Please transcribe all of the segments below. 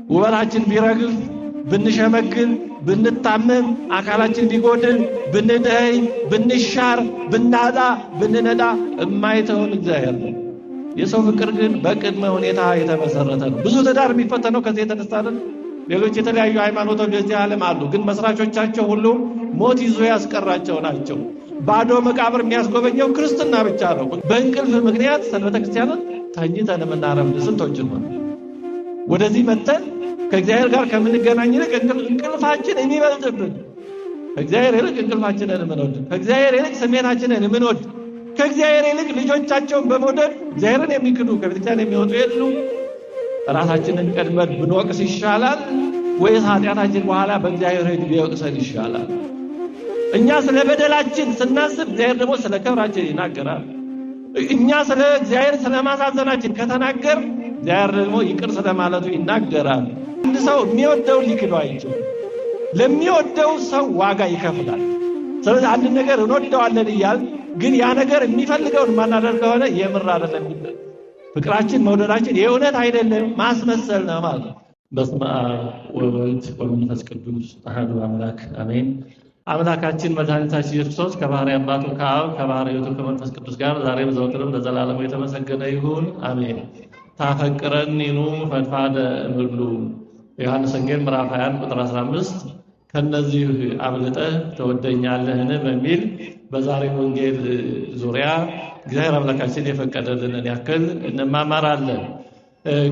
ውበታችን ቢረግፍ ብንሸመግል ብንታመም አካላችን ቢጎድል ብንደይ ብንሻር ብናጣ ብንነዳ የማይተውን እግዚአብሔር ነው። የሰው ፍቅር ግን በቅድመ ሁኔታ የተመሰረተ ነው። ብዙ ትዳር የሚፈተነው ከዚህ የተነሳ ነው። ሌሎች የተለያዩ ሃይማኖቶች በዚህ ዓለም አሉ፣ ግን መስራቾቻቸው ሁሉ ሞት ይዞ ያስቀራቸው ናቸው። ባዶ መቃብር የሚያስጎበኘው ክርስትና ብቻ ነው። በእንቅልፍ ምክንያት ሰንበተ ክርስቲያንን ተኝተን የምናረፍድ ስንቶች ነው። ወደዚህ መተን ከእግዚአብሔር ጋር ከምንገናኝ ይልቅ እንቅልፋችን የሚበልጥብን፣ ከእግዚአብሔር ይልቅ እንቅልፋችንን የምንወድ፣ ከእግዚአብሔር ይልቅ ስሜታችንን የምንወድ፣ ከእግዚአብሔር ይልቅ ልጆቻቸውን በመውደድ እግዚአብሔርን የሚክዱ ከቤተክርስቲያን የሚወጡ የሉ። ራሳችንን ቀድመን ብንወቅስ ይሻላል ወይስ ኃጢአታችን በኋላ በእግዚአብሔር ሕግ ቢወቅሰን ይሻላል? እኛ ስለ በደላችን ስናስብ እግዚአብሔር ደግሞ ስለ ክብራችን ይናገራል። እኛ ስለ እግዚአብሔር ስለ ማሳዘናችን ከተናገር እግዚአብሔር ደግሞ ይቅር ስለማለቱ ይናገራል። አንድ ሰው የሚወደውን ሊክደው አይችልም። ለሚወደው ሰው ዋጋ ይከፍላል። ስለዚህ አንድ ነገር እንወደዋለን እያል ግን ያ ነገር የሚፈልገውን ማናደርግ ከሆነ የምር አይደለም። ፍቅራችን መውደዳችን የእውነት አይደለም፣ ማስመሰል ነው ማለት ነው። በስመ አብ ወወልድ ወመንፈስ ቅዱስ አሐዱ አምላክ አሜን። አምላካችን መድኃኒታችን ኢየሱስ ክርስቶስ ከባሕሪ አባቱ ከአብ ከባሕሪ ሕይወቱ ከመንፈስ ቅዱስ ጋር ዛሬም ዘወትርም ለዘላለሙ የተመሰገነ ይሁን አሜን። ታፈቅረኒኑ ፈድፋደ እምሉ ዮሐንስ ወንጌል ምዕራፍ 21 ቁጥር 15 ከነዚህ አብልጠህ ተወደኛለህን በሚል በዛሬው ወንጌል ዙሪያ እግዚአብሔር አምላካችን የፈቀደልንን ያክል እንማማራለን።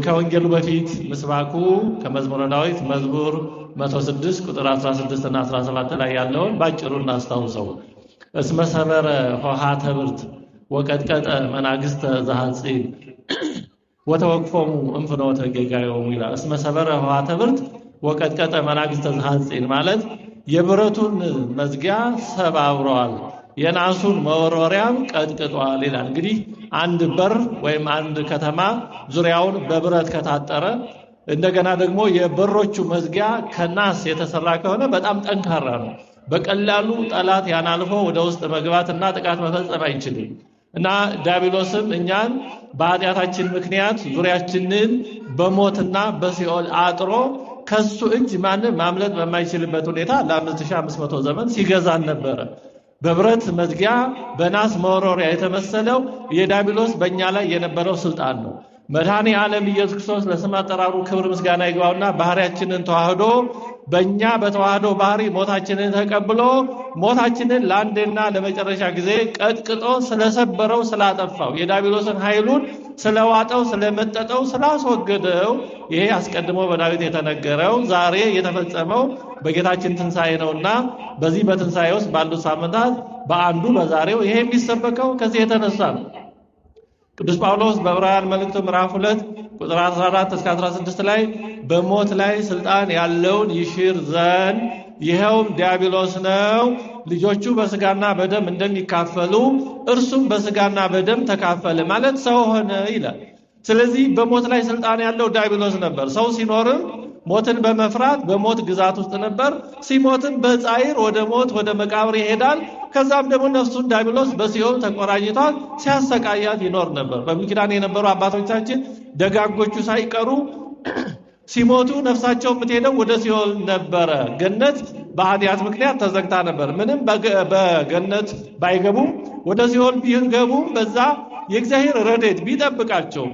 ከወንጌሉ በፊት ምስባኩ ከመዝሙረ ዳዊት መዝሙር 106 ቁጥር 16 እና 17 ላይ ያለውን ባጭሩ እናስታውሰው። እስመ ሰበረ ኆኃተ ብርት ወቀጥቀጠ መናግስተ ዘሐጺን ወተወቅፎሙ እምፍኖተ ጌጋዮሙ ይላል። እስመ ሰበረ ኆኃተ ብርት ወቀጥቀጠ መናግስተ ዘሐጺን ማለት የብረቱን መዝጊያ ሰባብረዋል፣ የናሱን መወርወሪያም ቀጥቅጧል ይላል። እንግዲህ አንድ በር ወይም አንድ ከተማ ዙሪያውን በብረት ከታጠረ እንደገና ደግሞ የበሮቹ መዝጊያ ከናስ የተሰራ ከሆነ በጣም ጠንካራ ነው። በቀላሉ ጠላት ያን አልፎ ወደ ውስጥ መግባትና ጥቃት መፈጸም አይችልም። እና ዲያብሎስም እኛን በኃጢአታችን ምክንያት ዙሪያችንን በሞትና በሲኦል አጥሮ ከሱ እጅ ማንም ማምለጥ በማይችልበት ሁኔታ ለ5500 ዘመን ሲገዛን ነበረ። በብረት መዝጊያ በናስ መወርወሪያ የተመሰለው የዲያብሎስ በእኛ ላይ የነበረው ስልጣን ነው። መድኃኔ ዓለም ኢየሱስ ክርስቶስ ለስም አጠራሩ ክብር ምስጋና ይግባውና ባህሪያችንን ተዋህዶ በእኛ በተዋህዶ ባህሪ ሞታችንን ተቀብሎ ሞታችንን ለአንዴና ለመጨረሻ ጊዜ ቀጥቅጦ ስለሰበረው ስላጠፋው የዲያብሎስን ኃይሉን ስለዋጠው ስለመጠጠው ስላስወገደው ይሄ አስቀድሞ በዳዊት የተነገረው ዛሬ የተፈጸመው በጌታችን ትንሣኤ ነውና በዚህ በትንሣኤ ውስጥ ባሉት ሳምንታት በአንዱ በዛሬው ይሄ የሚሰበከው ከዚህ የተነሳ ነው። ቅዱስ ጳውሎስ በዕብራውያን መልእክቱ ምዕራፍ 2 ቁጥር 14 እስከ 16 ላይ በሞት ላይ ስልጣን ያለውን ይሽር ዘንድ ይኸውም ዲያብሎስ ነው፣ ልጆቹ በስጋና በደም እንደሚካፈሉ እርሱም በስጋና በደም ተካፈለ ማለት ሰው ሆነ ይላል። ስለዚህ በሞት ላይ ስልጣን ያለው ዲያብሎስ ነበር። ሰው ሲኖርም ሞትን በመፍራት በሞት ግዛት ውስጥ ነበር። ሲሞትም በጻይር ወደ ሞት ወደ መቃብር ይሄዳል። ከዛም ደግሞ ነፍሱን ዲያብሎስ በሲኦል ተቆራኝቷል ሲያሰቃያት ይኖር ነበር። በብሉይ ኪዳን የነበሩ አባቶቻችን ደጋጎቹ ሳይቀሩ ሲሞቱ ነፍሳቸው የምትሄደው ወደ ሲኦል ነበረ። ገነት በኃጢአት ምክንያት ተዘግታ ነበር። ምንም በገነት ባይገቡም ወደ ሲኦል ቢገቡም በዛ የእግዚአብሔር ረድኤት ቢጠብቃቸው።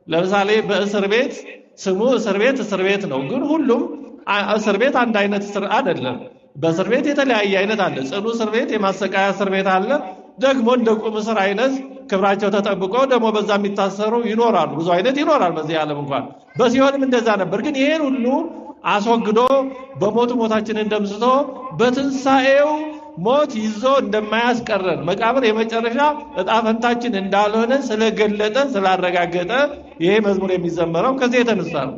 ለምሳሌ በእስር ቤት ስሙ እስር ቤት ነው፣ ግን ሁሉም እስር ቤት አንድ አይነት እስር አይደለም። በእስር ቤት የተለያየ አይነት አለ። ጽኑ እስር ቤት፣ የማሰቃያ እስር ቤት አለ። ደግሞ እንደ ቁም እስር አይነት ክብራቸው ተጠብቆ ደግሞ በዛ የሚታሰሩ ይኖራሉ። ብዙ አይነት ይኖራል በዚህ ዓለም እንኳን። በሲኦልም እንደዛ ነበር። ግን ይሄን ሁሉ አስወግዶ በሞቱ ሞታችንን ደምስሶ በትንሣኤው ሞት ይዞ እንደማያስቀረን መቃብር የመጨረሻ ዕጣ ፈንታችን እንዳልሆነ ስለገለጠ ስላረጋገጠ ይሄ መዝሙር የሚዘመረው ከዚህ የተነሳ ነው።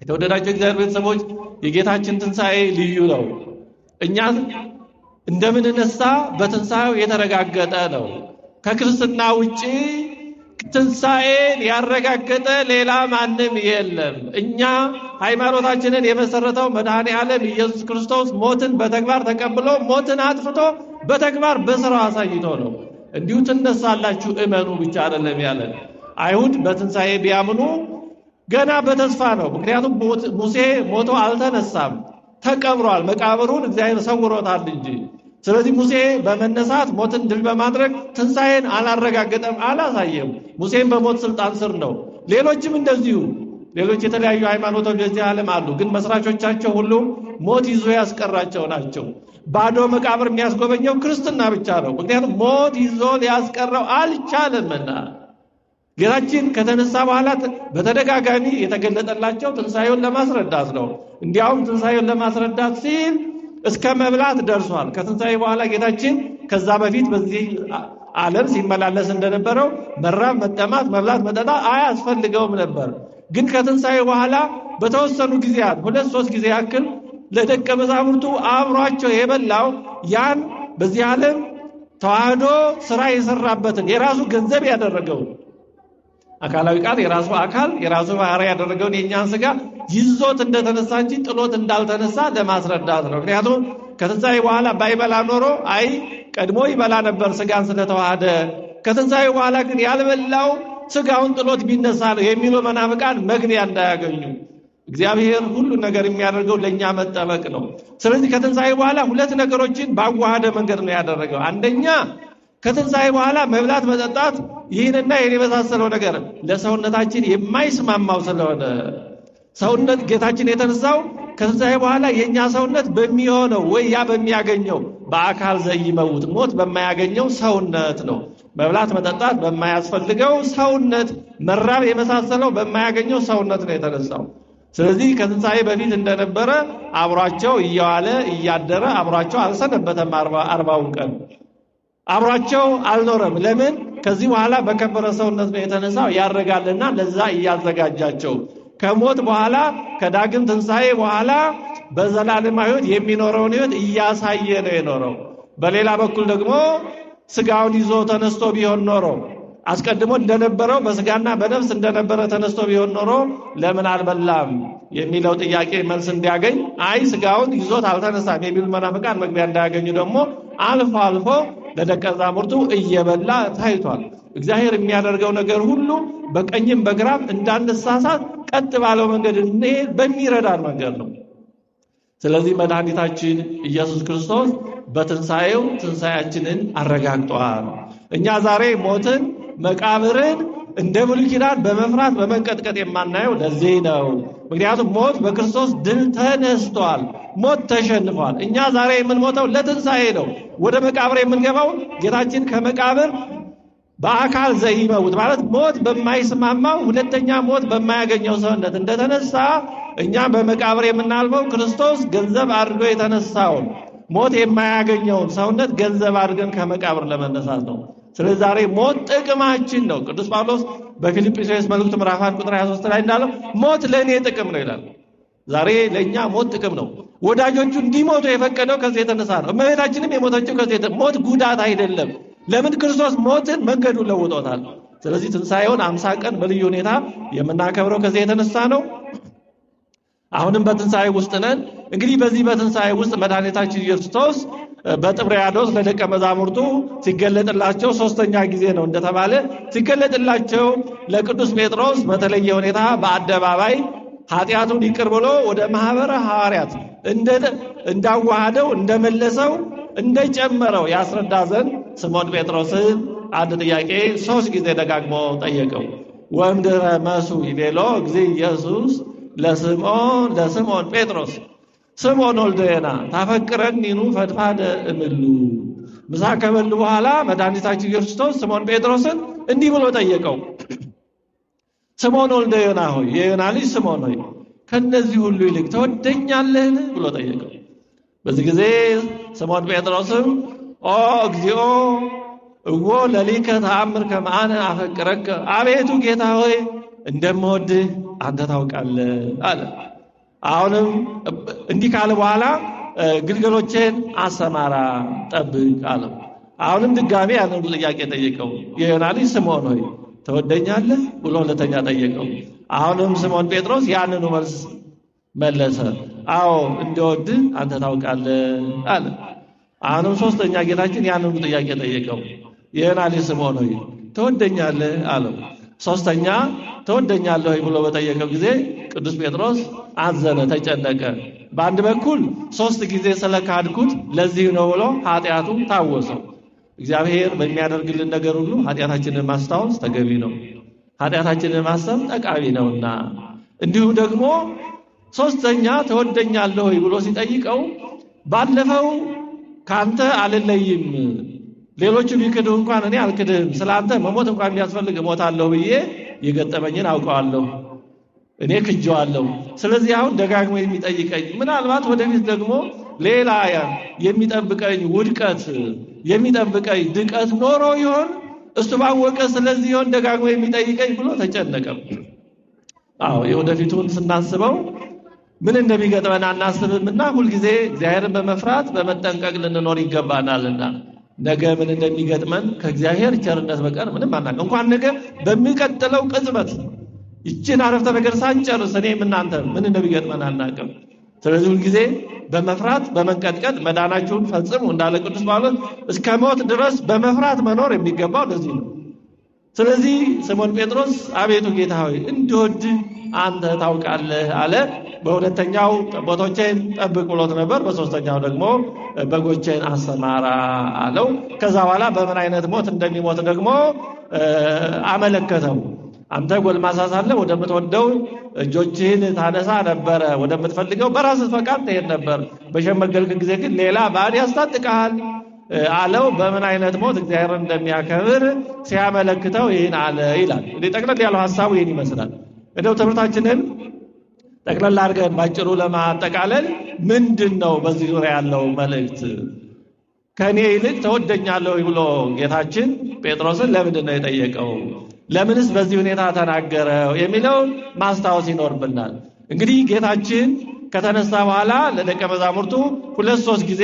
የተወደዳቸው እግዚአብሔር ቤተሰቦች የጌታችን ትንሣኤ ልዩ ነው። እኛ እንደምንነሳ በትንሣኤው የተረጋገጠ ነው። ከክርስትና ውጪ ትንሣኤን ያረጋገጠ ሌላ ማንም የለም። እኛ ሃይማኖታችንን የመሰረተው መድኃኔ ዓለም ኢየሱስ ክርስቶስ ሞትን በተግባር ተቀብሎ ሞትን አጥፍቶ በተግባር በሥራው አሳይቶ ነው። እንዲሁ ትነሳላችሁ እመኑ ብቻ አይደለም ያለን። አይሁድ በትንሣኤ ቢያምኑ ገና በተስፋ ነው። ምክንያቱም ሙሴ ሞቶ አልተነሳም፣ ተቀብሯል። መቃብሩን እግዚአብሔር ሰውሮታል እንጂ። ስለዚህ ሙሴ በመነሳት ሞትን ድል በማድረግ ትንሣኤን አላረጋገጠም፣ አላሳየም። ሙሴም በሞት ስልጣን ስር ነው። ሌሎችም እንደዚሁ ሌሎች የተለያዩ ሃይማኖቶች በዚህ ዓለም አሉ፣ ግን መስራቾቻቸው ሁሉም ሞት ይዞ ያስቀራቸው ናቸው። ባዶ መቃብር የሚያስጎበኘው ክርስትና ብቻ ነው። ምክንያቱም ሞት ይዞ ሊያስቀረው አልቻለምና። ጌታችን ከተነሳ በኋላ በተደጋጋሚ የተገለጠላቸው ትንሣኤውን ለማስረዳት ነው። እንዲያውም ትንሣኤውን ለማስረዳት ሲል እስከ መብላት ደርሷል። ከትንሣኤ በኋላ ጌታችን ከዛ በፊት በዚህ ዓለም ሲመላለስ እንደነበረው መራብ፣ መጠማት፣ መብላት፣ መጠጣት አያስፈልገውም ነበር። ግን ከትንሣኤ በኋላ በተወሰኑ ጊዜያት 2-3 ጊዜ ያክል ለደቀ መዛሙርቱ አብሯቸው የበላው ያን በዚህ ዓለም ተዋህዶ ስራ የሰራበትን የራሱ ገንዘብ ያደረገው አካላዊ ቃል የራሱ አካል የራሱ ባህሪ ያደረገውን የኛን ስጋ ይዞት እንደተነሳ እንጂ ጥሎት እንዳልተነሳ ለማስረዳት ነው። ምክንያቱም ከትንሣኤ በኋላ ባይበላ ኖሮ ቀድሞ ይበላ ነበር ስጋን ስለተዋሃደ። ከትንሣኤ በኋላ ግን ያልበላው ስጋውን ጥሎት ቢነሳ ነው የሚሉ መናፍቃን መግቢያ እንዳያገኙ እግዚአብሔር ሁሉ ነገር የሚያደርገው ለኛ መጠበቅ ነው። ስለዚህ ከትንሣኤ በኋላ 2 ነገሮችን ባዋሃደ መንገድ ነው ያደረገው። አንደኛ ከትንሣኤ በኋላ መብላት መጠጣት ይህንና የመሳሰለው ነገር ለሰውነታችን የማይስማማው ስለሆነ ሰውነት ጌታችን የተነሳው ከትንሣኤ በኋላ የኛ ሰውነት በሚሆነው ወይ ያ በሚያገኘው በአካል ዘይመውት ሞት በማያገኘው ሰውነት ነው። መብላት መጠጣት በማያስፈልገው ሰውነት፣ መራብ የመሳሰለው በማያገኘው ሰውነት ነው የተነሳው። ስለዚህ ከትንሣኤ በፊት እንደነበረ አብሯቸው እየዋለ እያደረ አብሯቸው አልሰነበተም። 40ውን ቀን አብሯቸው አልኖረም። ለምን? ከዚህ በኋላ በከበረ ሰውነት ነው የተነሳው ያረጋልና ለዛ እያዘጋጃቸው ከሞት በኋላ ከዳግም ትንሣኤ በኋላ በዘላለማዊ ሕይወት የሚኖረውን ሕይወት እያሳየ ነው የኖረው። በሌላ በኩል ደግሞ ስጋውን ይዞ ተነስቶ ቢሆን ኖሮ አስቀድሞ እንደነበረው በስጋና በነፍስ እንደነበረ ተነስቶ ቢሆን ኖሮ ለምን አልበላም የሚለው ጥያቄ መልስ እንዲያገኝ ስጋውን ይዞት አልተነሳም የሚሉ መናፍቃን መግቢያ እንዳያገኙ ደግሞ አልፎ አልፎ ለደቀ መዛሙርቱ እየበላ ታይቷል። እግዚአብሔር የሚያደርገው ነገር ሁሉ በቀኝም በግራም እንዳንሳሳት ቀጥ ባለው መንገድ እንሄድ በሚረዳን መንገድ ነው። ስለዚህ መድኃኒታችን ኢየሱስ ክርስቶስ በትንሣኤው ትንሣኤያችንን አረጋግጧል። እኛ ዛሬ ሞትን መቃብርን እንደ ብሉይ ኪዳን በመፍራት በመንቀጥቀጥ የማናየው ለዚህ ነው። ምክንያቱም ሞት በክርስቶስ ድል ተነስቷል። ሞት ተሸንፏል። እኛ ዛሬ የምንሞተው ለትንሣኤ ነው። ወደ መቃብር የምንገባው ጌታችን ከመቃብር በአካል ዘይመውት ማለት ሞት በማይስማማው ሁለተኛ ሞት በማያገኘው ሰውነት እንደተነሳ እኛ በመቃብር የምናልፈው ክርስቶስ ገንዘብ አድርጎ የተነሳውን ሞት የማያገኘውን ሰውነት ገንዘብ አድርገን ከመቃብር ለመነሳት ነው። ስለዚህ ዛሬ ሞት ጥቅማችን ነው። ቅዱስ ጳውሎስ በፊልጵስዩስ መልእክቱ ምዕራፍ 1 ቁጥር 23 ላይ እንዳለው ሞት ለእኔ ጥቅም ነው ይላል። ዛሬ ለእኛ ሞት ጥቅም ነው። ወዳጆቹ እንዲሞቱ የፈቀደው ከዚህ የተነሳ ነው። እመቤታችንም የሞተችው ከዚህ ሞት ጉዳት አይደለም። ለምን? ክርስቶስ ሞትን መንገዱን ለውጦታል። ስለዚህ ትንሣኤውን 50 ቀን በልዩ ሁኔታ የምናከብረው ከዚህ የተነሳ ነው። አሁንም በትንሣኤ ውስጥ ነን። እንግዲህ በዚህ በትንሣኤ ውስጥ መድኃኒታችን ኢየሱስ ክርስቶስ በጥብርያዶስ ለደቀ መዛሙርቱ ሲገለጥላቸው 3ኛ ጊዜ ነው እንደተባለ ሲገለጥላቸው ለቅዱስ ጴጥሮስ በተለየ ሁኔታ በአደባባይ ኃጢአቱን ይቅር ብሎ ወደ ማህበረ ሐዋርያት እንዳዋሃደው እንደመለሰው እንደጨመረው ያስረዳ ዘንድ ስምዖን ጴጥሮስን አንድ ጥያቄ 3 ጊዜ ደጋግሞ ጠየቀው። ወእምድኅረ መሱ ይቤሎ እግዚእ ኢየሱስ ለስምዖን ጴጥሮስ ስምዖን ወልደ ዮና ታፈቅረኒኑ ፈድፋደ እምሉ። ምሳ ከበሉ በኋላ መድኃኒታችን ኢየሱስ ክርስቶስ ስምዖን ጴጥሮስን እንዲህ ብሎ ጠየቀው። ስምዖን ወልደ ዮና ሆይ፣ የዮና ልጅ ስምዖን ሆይ ከነዚህ ሁሉ ይልቅ ትወደኛለህን ብሎ ጠየቀው። በዚህ ጊዜ ስምዖን ጴጥሮስም ኦ እግዚኦ እወ ለሊከ ተአምር ከመ አነ አፈቅረከ፣ አቤቱ ጌታ ሆይ እንደምወድህ አንተ ታውቃለህ አለ። አሁንም እንዲህ ካለ በኋላ ግልገሎቼን አሰማራ ጠብቅ አለው። አሁንም ድጋሜ ያንኑ ጥያቄ ጠየቀው። የዮና ልጅ ስምዖን ሆይ ትወደኛለህ ብሎ ሁለተኛ ጠየቀው። አሁንም ስምዖን ጴጥሮስ ያንኑ መልስ መለሰ። አዎ እንደወድህ አንተ ታውቃለህ አለ። አሁንም 3ኛ ጌታችን ያንኑ ጥያቄ ጠየቀው። የዮና ልጅ ስምዖን ሆይ ትወደኛለህ አለው። ሶስተኛ ተወደኛለህ ብሎ በጠየቀው ጊዜ ቅዱስ ጴጥሮስ አዘነ፣ ተጨነቀ። በአንድ በኩል 3 ጊዜ ስለካድኩት ለዚህ ነው ብሎ ኃጢአቱ ታወሰው። እግዚአብሔር በሚያደርግልን ነገር ሁሉ ኃጢአታችንን ማስታወስ ተገቢ ነው። ኃጢአታችንን ማሰብ ጠቃሚ ነውና እንዲሁም ደግሞ ሶስተኛ ተወደኛለህ ብሎ ሲጠይቀው ባለፈው ካንተ አልለይም፣ ሌሎቹ ቢክዱ እንኳን እኔ አልክድም፣ ስላንተ መሞት እንኳን ቢያስፈልግ እሞታለሁ ብዬ የገጠመኝን አውቀዋለሁ፣ እኔ ክጄዋለሁ። ስለዚህ አሁን ደጋግሞ የሚጠይቀኝ ምናልባት ወደፊት ደግሞ ሌላ የሚጠብቀኝ ውድቀት የሚጠብቀኝ ድቀት ኖሮ ይሆን እሱ ባወቀ ስለዚህ ይሆን ደጋግሞ የሚጠይቀኝ ብሎ ተጨነቀ። የወደፊቱን ስናስበው ምን እንደሚገጥመን አናስብምና ሁልጊዜ እግዚአብሔርን በመፍራት በመጠንቀቅ ልንኖር ይገባናልና ነገ ምን እንደሚገጥመን ከእግዚአብሔር ቸርነት በቀር ምንም አናውቅም። እንኳን ነገ በሚቀጥለው ቅጽበት ይችን አረፍተ ነገር ሳንጨርስ እኔም እናንተ ምን እንደሚገጥመን አናውቅም። ስለዚህ ሁልጊዜ በመፍራት በመንቀጥቀጥ መዳናችሁን ፈጽሙ እንዳለ ቅዱስ ጳውሎስ እስከ ሞት ድረስ በመፍራት መኖር የሚገባው ለዚህ ነው። ስለዚህ ስምዖን ጴጥሮስ አቤቱ ጌታ ሆይ እንድወድ አንተ ታውቃለህ አለ። በሁለተኛው ጠቦቶቼን ጠብቅ ብሎት ነበር። በሶስተኛው ደግሞ በጎቼን አሰማራ አለው። ከዛ በኋላ በምን አይነት ሞት እንደሚሞት ደግሞ አመለከተው። አንተ ጎልማሳ ሳለህ ወደምትወደው እጆችህን ታነሳ ነበረ፣ ወደምትፈልገው በራስህ ፈቃድ ትሄድ ነበር። በሸመገልክ ጊዜ ግን ሌላ ባዕድ ያስታጥቅሃል አለው። በምን አይነት ሞት እግዚአብሔር እንደሚያከብር ሲያመለክተው ይህን አለ ይላል። እንግዲህ ጠቅለል ያለው ሐሳቡ ይህን ይመስላል። እንደው ትምህርታችንን ጠቅለል አድርገን ባጭሩ ለማጠቃለል ምንድነው በዚህ ዙሪያ ያለው መልእክት? ከኔ ይልቅ ተወደኛለህ ብሎ ጌታችን ጴጥሮስን ለምንድን ነው የጠየቀው? ለምንስ በዚህ ሁኔታ ተናገረው የሚለውን ማስታወስ ይኖርብናል። እንግዲህ ጌታችን ከተነሳ በኋላ ለደቀ መዛሙርቱ 2-3 ጊዜ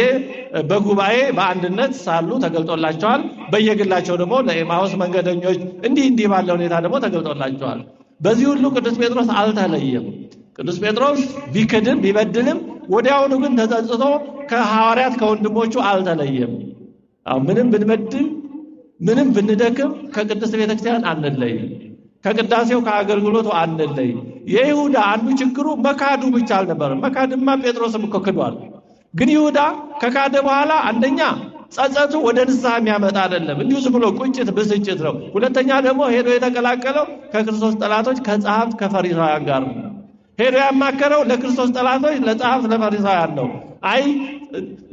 በጉባኤ በአንድነት ሳሉ ተገልጦላቸዋል። በየግላቸው ደግሞ ለኤማሁስ መንገደኞች እንዲህ ባለ ሁኔታ ደግሞ ተገልጦላቸዋል። በዚህ ሁሉ ቅዱስ ጴጥሮስ አልተለየም። ቅዱስ ጴጥሮስ ቢክድም ቢበድልም ወዲያውኑ ግን ተጸጽቶ ከሐዋርያት ከወንድሞቹ አልተለየም። ምንም ብንበድል ምንም ብንደክም ከቅድስት ቤተክርስቲያን አንለይም፣ ከቅዳሴው ከአገልግሎቱ አንለይም። የይሁዳ አንዱ ችግሩ መካዱ ብቻ አልነበረም። መካድማ ጴጥሮስም እኮ ክዷል። ግን ይሁዳ ከካደ በኋላ አንደኛ ጸጸቱ ወደ ንስሐ የሚያመጣ አይደለም፣ እንዲሁ ዝም ብሎ ቁጭት ብስጭት ነው። ሁለተኛ ደግሞ ሄዶ የተቀላቀለው ከክርስቶስ ጠላቶች ከጸሐፍት ከፈሪሳውያን ጋር ነው። ሄዶ ያማከረው ለክርስቶስ ጠላቶች ለጸሐፍት ለፈሪሳውያን ነው። አይ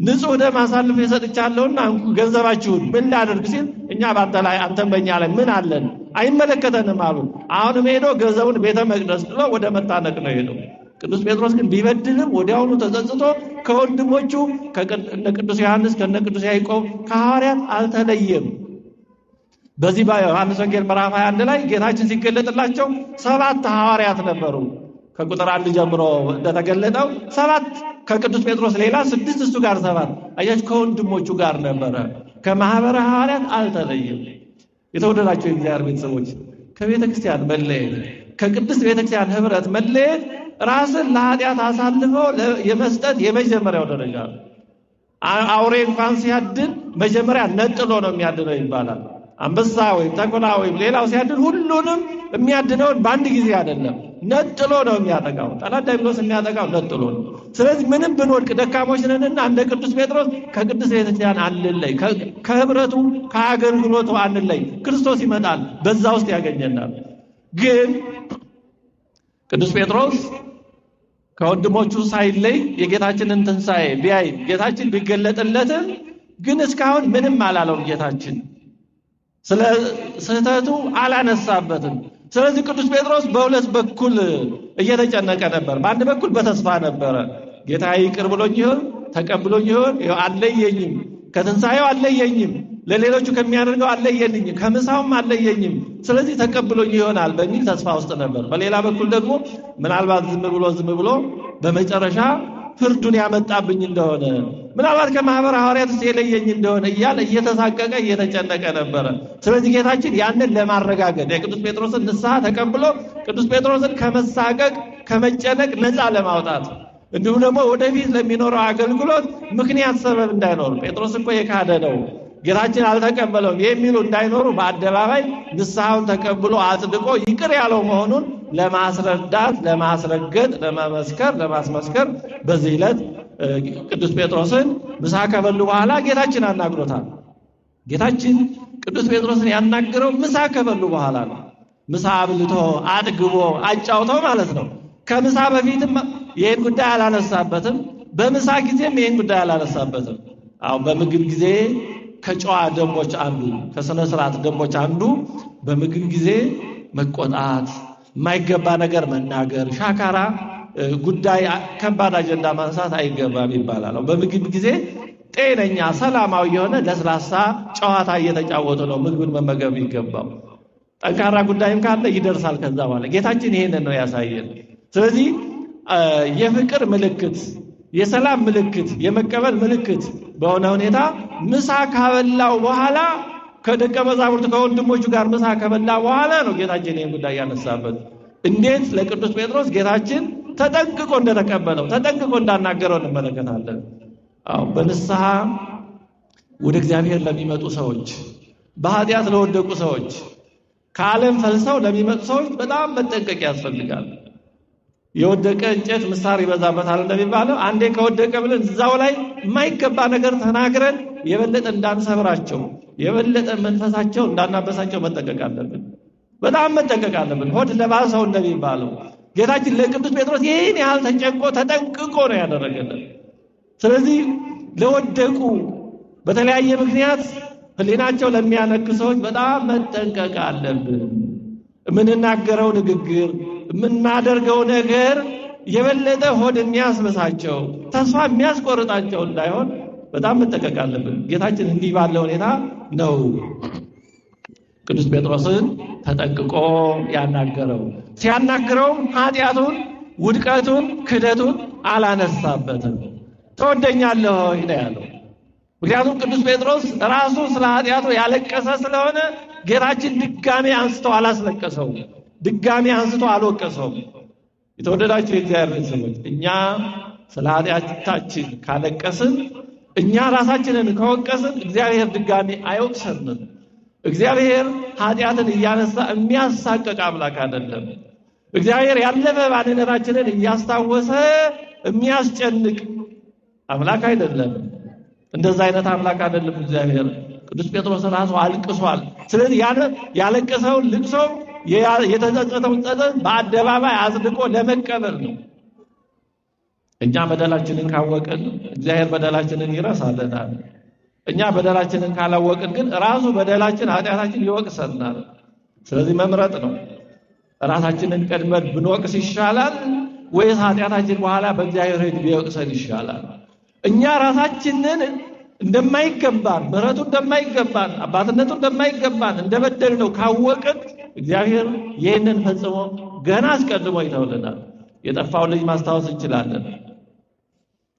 ንጹሕ ደም አሳልፌ ሰጥቻለሁና ገንዘባችሁን ምን ላድርግ ሲል እኛ ባንተ ላይ አንተም በእኛ ላይ ምን አለን አይመለከተንም አሉ። አሁንም ሄዶ ገንዘቡን ቤተ መቅደስ ጥሎ ወደ መታነቅ ነው ሄዶ። ቅዱስ ጴጥሮስ ግን ቢበድልም ወዲያውኑ ተጸጽቶ ከወንድሞቹ ከነ ቅዱስ ዮሐንስ ከነ ቅዱስ ያዕቆብ ከሐዋርያት አልተለየም። በዚህ በዮሐንስ ወንጌል ምዕራፍ 21 ላይ ጌታችን ሲገለጥላቸው 7 ሐዋርያት ነበሩ። ከቁጥር 1 ጀምሮ እንደተገለጠው 7 ከቅዱስ ጴጥሮስ ሌላ 6 እሱ ጋር 7 አያችሁ ከወንድሞቹ ጋር ነበረ። ከማህበረ ሐዋርያት አልተለየም። የተወደዳችሁ የእግዚአብሔር ቤተሰቦች ከቤተ ክርስቲያን መለየት ከቅድስት ቤተ ክርስቲያን ህብረት መለየት ራስን ለኃጢአት አሳልፎ የመስጠት የመጀመሪያው ደረጃ ነው። አውሬ እንኳን ሲያድን መጀመሪያ ነጥሎ ነው የሚያድነው ይባላል። አንበሳ ወይም ተኩላ ወይም ሌላው ሲያድን ሁሉንም የሚያድነውን በአንድ ጊዜ አይደለም፣ ነጥሎ ነው የሚያጠቃው። ጠላት ዲያብሎስ የሚያጠቃው ነጥሎ ነው። ስለዚህ ምንም ብንወድቅ ደካሞች ነንና እንደ ቅዱስ ጴጥሮስ ከቅዱስ ቤተክርስቲያን አንለይ፣ ከህብረቱ ከአገልግሎቱ አንለይ። ክርስቶስ ይመጣል፣ በዛ ውስጥ ያገኘናል። ግን ቅዱስ ጴጥሮስ ከወንድሞቹ ሳይለይ የጌታችንን ትንሣኤ ቢያይ ጌታችን ቢገለጥለትም ግን እስካሁን ምንም አላለውም። ጌታችን ስለ ስህተቱ አላነሳበትም። ስለዚህ ቅዱስ ጴጥሮስ በሁለት በኩል እየተጨነቀ ነበር። በአንድ በኩል በተስፋ ነበረ። ጌታ ይቅር ብሎኝ ይሆን ተቀብሎኝ ይሆን አለየኝም፣ ከትንሣኤው አለየኝም፣ ለሌሎቹ ከሚያደርገው አለየኝም፣ ከምሳውም አለየኝም፣ ስለዚህ ተቀብሎኝ ይሆናል በሚል ተስፋ ውስጥ ነበር። በሌላ በኩል ደግሞ ምናልባት ዝም ብሎ በመጨረሻ ፍርዱን ያመጣብኝ እንደሆነ ምናልባት ከማህበረ ሐዋርያት የለየኝ እንደሆነ እያለ እየተሳቀቀ እየተጨነቀ ነበረ። ስለዚህ ጌታችን ያንን ለማረጋገጥ የቅዱስ ጴጥሮስን ንስሐ ተቀብሎ ቅዱስ ጴጥሮስን ከመሳቀቅ ከመጨነቅ ነፃ ለማውጣት እንዲሁም ደግሞ ወደፊት ለሚኖረው አገልግሎት ምክንያት ሰበብ እንዳይኖር ጴጥሮስ እኮ የካደ ነው፣ ጌታችን አልተቀበለውም የሚሉ እንዳይኖሩ በአደባባይ ንስሐውን ተቀብሎ አጽድቆ ይቅር ያለው መሆኑን ለማስረዳት፣ ለማስረገጥ፣ ለማስመስከር በዚህ ዕለት ቅዱስ ጴጥሮስን ምሳ ከበሉ በኋላ ጌታችን አናግሮታል። ጌታችን ቅዱስ ጴጥሮስን ያናገረው ምሳ ከበሉ በኋላ ነው። ምሳ አብልቶ አጥግቦ አጫውተው ማለት ነው። ከምሳ በፊትም ይህን ጉዳይ አላነሳበትም፣ በምሳ ጊዜም ይህን ጉዳይ አላነሳበትም። አሁን በምግብ ጊዜ ከጨዋ ደንቦች አንዱ ከሥነ ሥርዓት ደንቦች አንዱ በምግብ ጊዜ መቆጣት፣ የማይገባ ነገር መናገር፣ ሻካራ ጉዳይ፣ ከባድ አጀንዳ ማንሳት አይገባም ይባላል። በምግብ ጊዜ ጤነኛ ሰላማዊ የሆነ ለስላሳ ጨዋታ እየተጫወቱ ነው ምግብን መመገብ ይገባው። ጠንካራ ጉዳይም ካለ ይደርሳል ከዛ በኋላ። ጌታችን ይሄንን ነው ያሳየን። ስለዚህ የፍቅር ምልክት፣ የሰላም ምልክት፣ የመቀበል ምልክት በሆነ ሁኔታ ምሳ ካበላው በኋላ ከደቀ መዛሙርቱ ከወንድሞቹ ጋር ምሳ ከበላ በኋላ ነው ጌታችን ይህን ጉዳይ ያነሳበት። እንዴት ለቅዱስ ጴጥሮስ ጌታችን ተጠንቅቆ እንደተቀበለው ተጠንቅቆ እንዳናገረው እንመለከታለን። አዎ በንስሐ ወደ እግዚአብሔር ለሚመጡ ሰዎች፣ በኃጢአት ለወደቁ ሰዎች፣ ከዓለም ፈልሰው ለሚመጡ ሰዎች በጣም መጠንቀቅ ያስፈልጋል። የወደቀ እንጨት ምሳር ይበዛበታል እንደሚባለው አንዴ ከወደቀ ብለን እዛው ላይ የማይገባ ነገር ተናግረን የበለጠ እንዳንሰብራቸው፣ የበለጠ መንፈሳቸው እንዳናበሳቸው መጠንቀቅ አለብን። በጣም መጠንቀቅ አለብን። ሆድ ለባሰው እንደሚባለው ጌታችን ለቅዱስ ጴጥሮስ ይህን ያህል ተጨንቆ ተጠንቅቆ ነው ያደረገልን። ስለዚህ ለወደቁ በተለያየ ምክንያት ሕሊናቸው ለሚያነክ ሰዎች በጣም መጠንቀቅ አለብን። የምንናገረው ንግግር፣ የምናደርገው ነገር የበለጠ ሆድ የሚያስበሳቸው፣ ተስፋ የሚያስቆርጣቸው እንዳይሆን በጣም መጠንቀቅ አለብን። ጌታችን እንዲህ ባለ ሁኔታ ነው ቅዱስ ጴጥሮስን ተጠንቅቆ ያናገረው። ሲያናግረውም ኃጢአቱን፣ ውድቀቱን፣ ክህደቱን አላነሳበትም። ትወደኛለህ ሆይ ነው ያለው። ምክንያቱም ቅዱስ ጴጥሮስ ራሱ ስለ ኃጢአቱ ያለቀሰ ስለሆነ ጌታችን ድጋሜ አንስቶ አላስለቀሰውም፣ ድጋሜ አንስቶ አልወቀሰውም። የተወደዳችሁ የእግዚአብሔር ቤተሰቦች እኛ ስለ ኃጢአታችን ካለቀስን፣ እኛ ራሳችንን ከወቀስን እግዚአብሔር ድጋሜ አይወቅሰንም። እግዚአብሔር ኃጢአትን እያነሳ የሚያሳቅቅ አምላክ አይደለም። እግዚአብሔር ያለፈ ማንነታችንን እያስታወሰ የሚያስጨንቅ አምላክ አይደለም። እንደዛ አይነት አምላክ አይደለም እግዚአብሔር። ቅዱስ ጴጥሮስ ራሱ አልቅሷል። ስለዚህ ያለቀሰውን ልቅሶ የተጸጸተውን ጸጸት በአደባባይ አጽድቆ ለመቀበል ነው። እኛ በደላችንን ካወቅን እግዚአብሔር በደላችንን ይረሳልናል። እኛ በደላችንን ካላወቅን ግን ራሱ በደላችን ኃጢአታችን ይወቅሰናል። ስለዚህ መምረጥ ነው። ራሳችንን ቀድመን ብንወቅስ ይሻላል ወይስ ኃጢአታችን በኋላ በእግዚአብሔር ፊት ቢወቅሰን ይሻላል? እኛ ራሳችንን እንደማይገባን፣ ምሕረቱ እንደማይገባን፣ አባትነቱ እንደማይገባን እንደበደልነው ካወቅን እግዚአብሔር ይህንን ፈጽሞ ገና አስቀድሞ ይተውልናል። የጠፋው ልጅ ማስታወስ እንችላለን።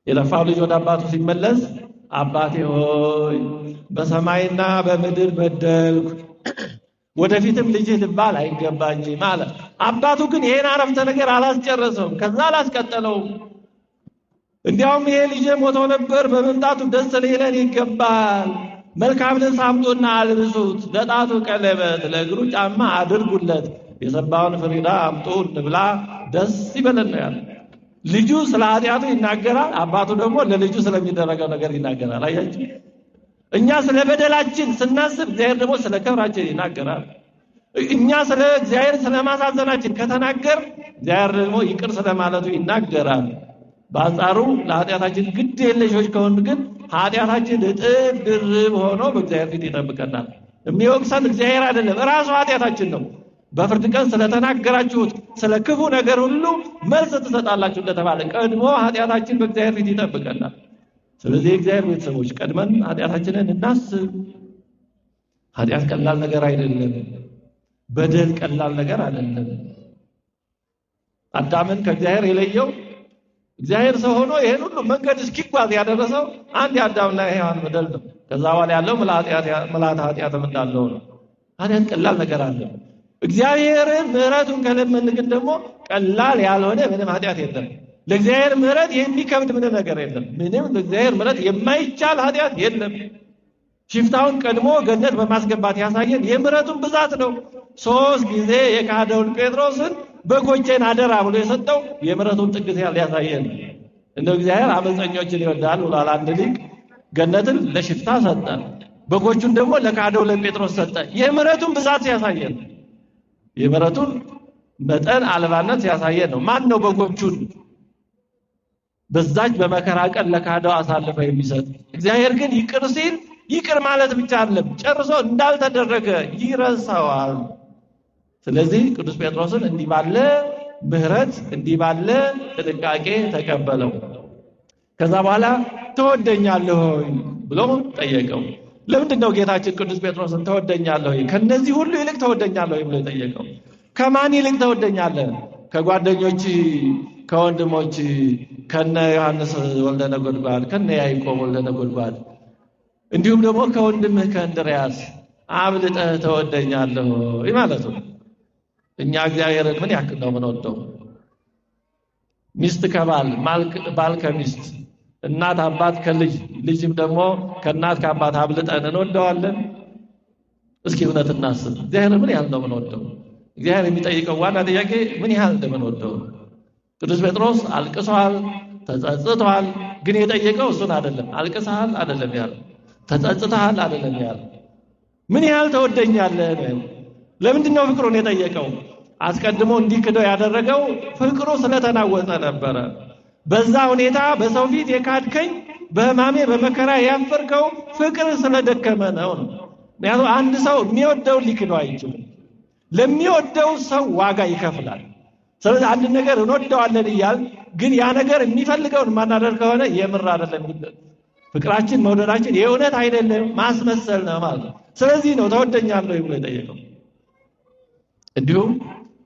የጠፋው ልጅ ወደ አባቱ ሲመለስ አባቴ ሆይ በሰማይና በምድር በደልኩ፣ ወደፊትም ልጅህ ልባል አይገባኝም አለ። አባቱ ግን ይሄን አረፍተ ነገር አላስጨረሰውም፣ ከዛ አላስቀጠለውም። እንዲያውም ይሄ ልጅ ሞቶ ነበር፣ በመምጣቱ ደስ ሊለን ይገባል። መልካም ልብስ አምጡና አልብሱት፣ ለጣቱ ቀለበት፣ ለእግሩ ጫማ አድርጉለት፣ የሰባውን ፍሪዳ አምጡ እንብላ፣ ደስ ይበለን ነው ያለ። ልጁ ስለ ኃጢአቱ ይናገራል፣ አባቱ ደግሞ ለልጁ ስለሚደረገው ነገር ይናገራል። አያችሁ፣ እኛ ስለ በደላችን ስናስብ እግዚአብሔር ደግሞ ስለ ክብራችን ይናገራል። እኛ ስለ እግዚአብሔር ስለ ማሳዘናችን ከተናገር እግዚአብሔር ደግሞ ይቅር ስለማለቱ ይናገራል። በአንጻሩ ለኃጢአታችን ግድ የለሾች ከሆን ግን ኃጢአታችን እጥፍ ድርብ ሆኖ በእግዚአብሔር ፊት ይጠብቀናል። የሚወቅሰን እግዚአብሔር አይደለም፣ እራሱ ኃጢአታችን ነው። በፍርድ ቀን ስለተናገራችሁት ስለ ክፉ ነገር ሁሉ መልስ ትሰጣላችሁ እንደተባለ ቀድሞ ኃጢአታችን በእግዚአብሔር ፊት ይጠብቀናል። ስለዚህ የእግዚአብሔር ቤተሰቦች ቀድመን ኃጢአታችንን እናስብ። ኃጢአት ቀላል ነገር አይደለም። በደል ቀላል ነገር አይደለም። አዳምን ከእግዚአብሔር የለየው እግዚአብሔር ሰው ሆኖ ይሄን ሁሉ መንገድ እስኪጓዝ ያደረሰው አንድ የአዳምና የሔዋን በደል ነው። ከዛ በኋላ ያለው ምልዓተ ኃጢአትም እንዳለው ነው። ኃጢአት ቀላል ነገር አለ። እግዚአብሔርን ምሕረቱን ከለመን ግን ደግሞ ቀላል ያልሆነ ምንም ኃጢአት የለም። ለእግዚአብሔር ምሕረት የሚከብድ ምንም ነገር የለም። ምንም ለእግዚአብሔር ምሕረት የማይቻል ኃጢአት የለም። ሽፍታውን ቀድሞ ገነት በማስገባት ያሳየን የምሕረቱን ብዛት ነው። 3 ጊዜ የካደውን ጴጥሮስን በጎቼን አደራ ብሎ የሰጠው የምሕረቱን ጥግ ሊያሳየን። እንደው እግዚአብሔር አመፀኞችን ይወዳል ብሏል አንድ ሊቅ። ገነትን ለሽፍታ ሰጠ፣ በጎቹን ደግሞ ለካደው ለጴጥሮስ ሰጠ። የምሕረቱን ብዛት ያሳየን፣ የምሕረቱን መጠን አልባነት ያሳየን ነው። ማን ነው በጎቹን በዛች በመከራ ቀን ለካደው አሳልፎ የሚሰጥ? እግዚአብሔር ግን ይቅር ሲል ይቅር ማለት ብቻ አይደለም፣ ጨርሶ እንዳልተደረገ ይረሳዋል። ስለዚህ ቅዱስ ጴጥሮስን እንዲህ ባለ ምሕረት እንዲህ ባለ ጥንቃቄ ተቀበለው። ከዛ በኋላ ትወደኛለህ ሆይ ብሎ ጠየቀው። ለምንድን ነው ጌታችን ቅዱስ ጴጥሮስን ትወደኛለህ ሆይ ከነዚህ ሁሉ ይልቅ ትወደኛለህ ሆይ ብሎ ጠየቀው? ከማን ይልቅ ትወደኛለህ? ከጓደኞች፣ ከወንድሞች፣ ከነ ዮሐንስ ወልደ ነጎድጓድ፣ ከነ ያዕቆብ ወልደ ነጎድጓድ እንዲሁም ደግሞ ከወንድምህ ከእንድርያስ አብልጠህ ትወደኛለህ ሆይ ማለቱ። እኛ እግዚአብሔርን ምን ያክል ነው የምንወደው? ሚስት ከባል፣ ባል ከሚስት፣ እናት አባት ከልጅ፣ ልጅም ደግሞ ከእናት ከአባት አብልጠን እንወደዋለን? እስኪ እውነት እናስብ። እግዚአብሔርን ምን ያህል ነው የምንወደው? እግዚአብሔር የሚጠይቀው ዋና ጥያቄ ምን ያህል እንደምንወደው። ቅዱስ ጴጥሮስ አልቅሷል፣ ተጸጽቷል። ግን የጠየቀው እሱን አይደለም። አልቅሰሃል አይደለም ያለው፣ ተጸጽተሃል አይደለም ያለው፣ ምን ያህል ተወደኛለህ ነው። ለምንድን ነው ፍቅሩን የጠየቀው? አስቀድሞ እንዲክደው ያደረገው ፍቅሩ ስለተናወጸ ነበረ። በዛ ሁኔታ በሰው ፊት የካድከኝ፣ በሕማሜ በመከራ ያፈርከው ፍቅር ስለደከመ ነው። ምክንያቱም አንድ ሰው የሚወደውን ሊክደው አይችልም። ለሚወደው ሰው ዋጋ ይከፍላል። ስለዚህ አንድ ነገር እንወደዋለን እያል ግን ያ ነገር የሚፈልገውን ማናደርግ ከሆነ የምር አይደለም። ፍቅራችን መውደዳችን የእውነት አይደለም፣ ማስመሰል ነው ማለት ነው። ስለዚህ ነው ተወደኛለህ ብሎ የጠየቀው። እንዲሁም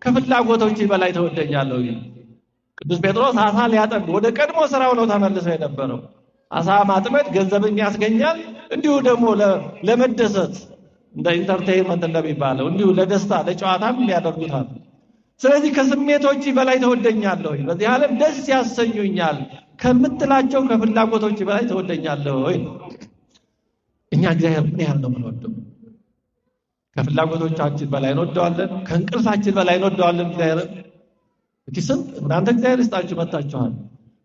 ከፍላጎቶች በላይ ተወደኛለህ። ቅዱስ ጴጥሮስ አሳ ሊያጠምድ ወደ ቀድሞ ስራው ነው ተመልሶ የነበረው። አሳ ማጥመድ ገንዘብን ያስገኛል፣ እንዲሁ ደግሞ ለመደሰት እንደ ኢንተርቴይንመንት እንደሚባለው እንዲሁ ለደስታ ለጨዋታም ያደርጉታል። ስለዚህ ከስሜቶች በላይ ተወደኛለህ፣ በዚህ ዓለም ደስ ያሰኙኛል ከምትላቸው ከፍላጎቶች በላይ ተወደኛለህ ወይ? እኛ እግዚአብሔር ምን ያህል ነው የምንወደው? ከፍላጎቶቻችን በላይ እንወደዋለን፣ ከእንቅልፋችን በላይ እንወደዋለን እግዚአብሔርን። እናንተ እግዚአብሔር ይስጣችሁ መጥታችኋል።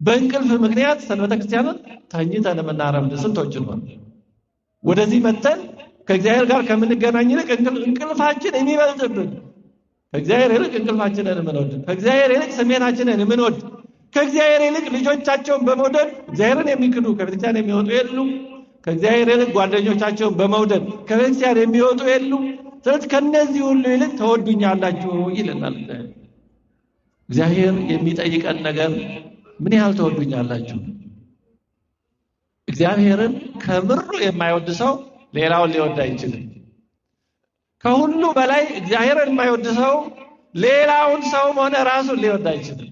በእንቅልፍ ምክንያት ሰንበተ ክርስቲያንን ተኝተን የምናረፍድ ስንቶች ነው? ወደዚህ መጥተን ከእግዚአብሔር ጋር ከምንገናኝ ይልቅ እንቅልፋችን የሚበልጥብን፣ ከእግዚአብሔር ይልቅ እንቅልፋችንን የምንወድ፣ ከእግዚአብሔር ይልቅ ስሜታችንን የምንወድ፣ ከእግዚአብሔር ይልቅ ልጆቻቸውን በመውደድ እግዚአብሔርን የሚክዱ ከቤተክርስቲያን የሚወጡ የሉ። ከእግዚአብሔር ይልቅ ጓደኞቻቸውን በመውደድ ከቤተክርስቲያን የሚወጡ የሉ። ስለዚህ ከነዚህ ሁሉ ይልቅ ተወዱኛላችሁ ይለናል እግዚአብሔር። እግዚአብሔር የሚጠይቀን ነገር ምን ያህል ተወዱኛላችሁ? እግዚአብሔርን ከምሩ የማይወድ ሰው ሌላውን ሊወድ አይችልም። ከሁሉ በላይ እግዚአብሔርን የማይወድ ሰው ሌላውን ሰውም ሆነ ራሱን ሊወድ አይችልም።